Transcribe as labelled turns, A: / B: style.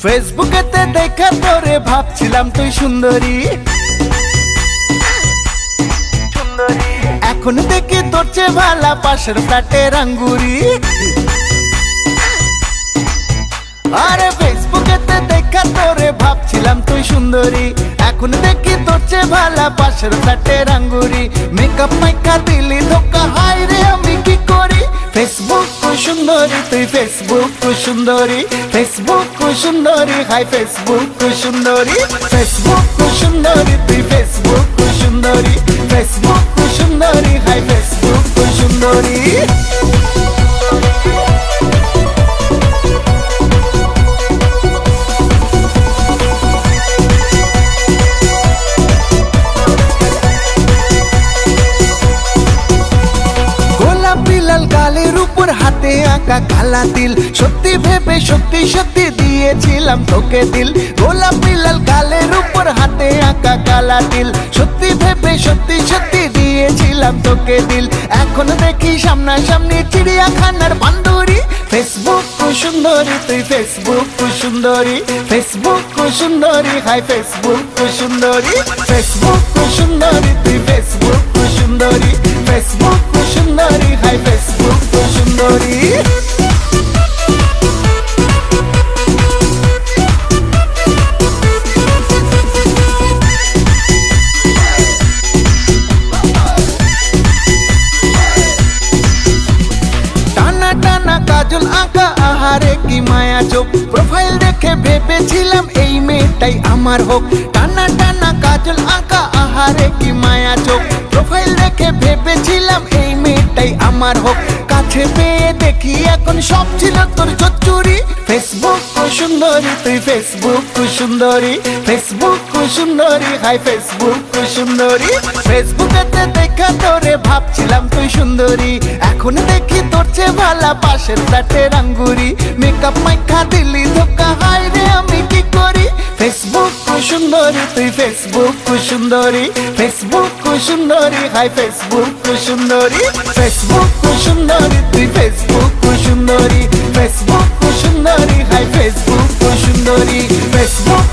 A: ফেসবুকেতে দেখা তোরে ভাবছিলাম তুই সুন্দরী, এখন দেখি তোর চেয়ে ভালা পাশের ফ্ল্যাটের আঙ্গুরি। আরে ফেসবুকেতে দেখা তোরে ভাবছিলাম তুই সুন্দরী, এখন দেখি তোর চেয়ে ভালা পাশের ফ্ল্যাটের আঙ্গুরি। মেকআপ মাইকা দিলি ধোকা, হায় রে আমি কি করি। ফেসবুক সুন্দরী তুই, ফেসবুক সুন্দরী, ফেসবুক সুন্দরী, হাই ফেসবুক সুন্দরী। ফেসবুক সুন্দরী তুই, ফেসবুক সুন্দরী, ফেসবুক সুন্দরী, হাই ফেসবুক সুন্দরী। গালের উপর হাতে আঁকা কালা তিল, সত্যি ভেবে সত্যি সত্যি দিয়েছিলাম তোকে দিল। গোলাপি লাল গালের উপর হাতে আঁকা কালা তিল, সত্যি ভেবে সত্যি সত্যি দিয়েছিলাম তোকে দিল। এখন দেখি সামনাসামনি চিড়িয়াখানার বান্দরী। ফেসবুক সুন্দরী তুই, ফেসবুক সুন্দরী, ফেসবুক সুন্দরী, হাই ফেসবুক সুন্দরী। ফেসবুক সুন্দরী তুই, ফেসবুক সুন্দরী, ফেসবুক সুন্দরী, হাই ফেসবুক সুন্দরী। টানা টানা কাজল আঁকা, আহারে কি মায়া চোখ। প্রোফাইল দেখে ভেবেছিলাম এই মেয়েটাই আমার হোক। টানা টানা কাজল আঁকা, আহারে কি মায়া চোখ। প্রোফাইল দেখে ভেবেছিলাম এই মেয়েটাই আমার হোক। কাছে পেয়ে দেখি এখন সব ছিল তোর চুরি। ফেসবুক সুন্দরী তুই, ফেসবুক সুন্দরী, ফেসবুক সুন্দরী, হাই ফেসবুক সুন্দরী। ফেসবুকেতে দেখা তোরে ভাবছিলাম তুই সুন্দরী, এখন দেখি তোর চেয়ে ভালা পাশের ফ্ল্যাটের আঙ্গুরি। মেকআপ মাইকা দিলি ধোকা, হায় রে আমি কি করি। ফেসবুক সুন্দরী তুই, ফেসবুক সুন্দরী, ফেসবুক সুন্দরী, হাই ফেসবুক সুন্দরী। ফেসবুক সুন্দরী তুই, ফেসবুক সুন্দরী, ফেসবুক সুন্দরী, হাই ফেসবুক সুন্দরী। ফেসবুক